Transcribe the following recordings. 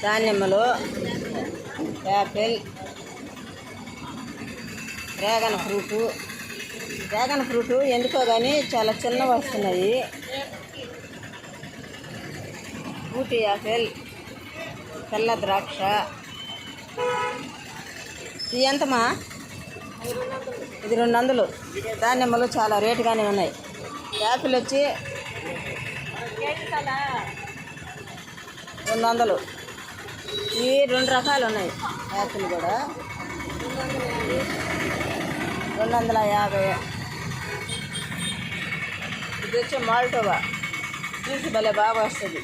దానిమ్మలు, Apple, dragon fruit ఎందుకో కానీ చాలా చిన్నవి వస్తున్నాయి. ఊటీ యాపిల్, తెల్ల ద్రాక్ష. ఇది ఎంతమా? ఇది 200. దానిమ్మలు చాలా రేటుగానే ఉన్నాయి. యాపిల్ వచ్చి 200. ఇవి 2 రకాలు ఉన్నాయి. యాపిల్ కూడా 250. ఇది వచ్చి మాల్టోవా, జ్యూస్ భలే బాగా వస్తుంది.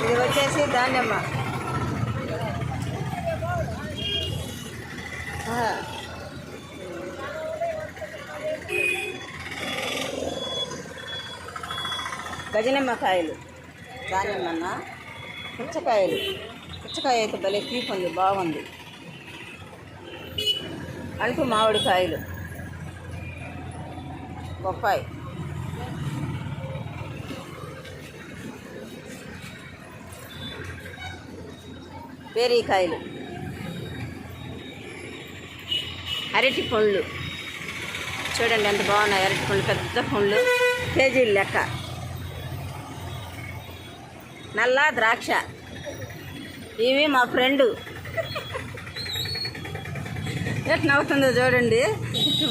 ఇది వచ్చేసి దానిమ్మ. గజనిమ్మకాయలు, దానిమ్మన్న, పుచ్చకాయలు. పుచ్చకాయ అయితే భలే తీపి ఉంది, బాగుంది. అంటూ మామిడికాయలు, బొప్పాయి, పేరీకాయలు, అరటి పండ్లు. చూడండి ఎంత బాగున్నాయి అరటి పండ్లు, పెద్ద పండ్లు, కేజీలు లెక్క. నల్ల ద్రాక్ష. ఇవి మా ఫ్రెండు ఎట్ నవ్వుతుందో చూడండి.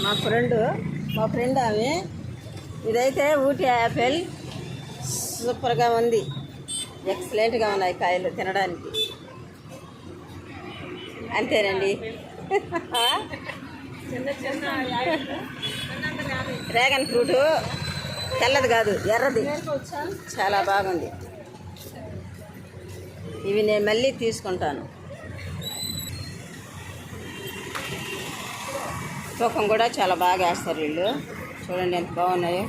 మా ఫ్రెండ్ ఆమె. ఇదైతే ఊటీ యాపిల్, సూపర్గా ఉంది, ఎక్సలెంట్గా ఉన్నాయి కాయలు తినడానికి. అంతేనండి. డ్రాగన్ ఫ్రూటు తెల్లది కాదు, ఎర్రది, చాలా బాగుంది. ఇవి నేను మళ్ళీ తీసుకుంటాను. తూకం కూడా చాలా బాగా వేస్తారు వీళ్ళు. చూడండి ఎంత బాగున్నాయో.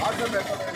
వాట్సాప్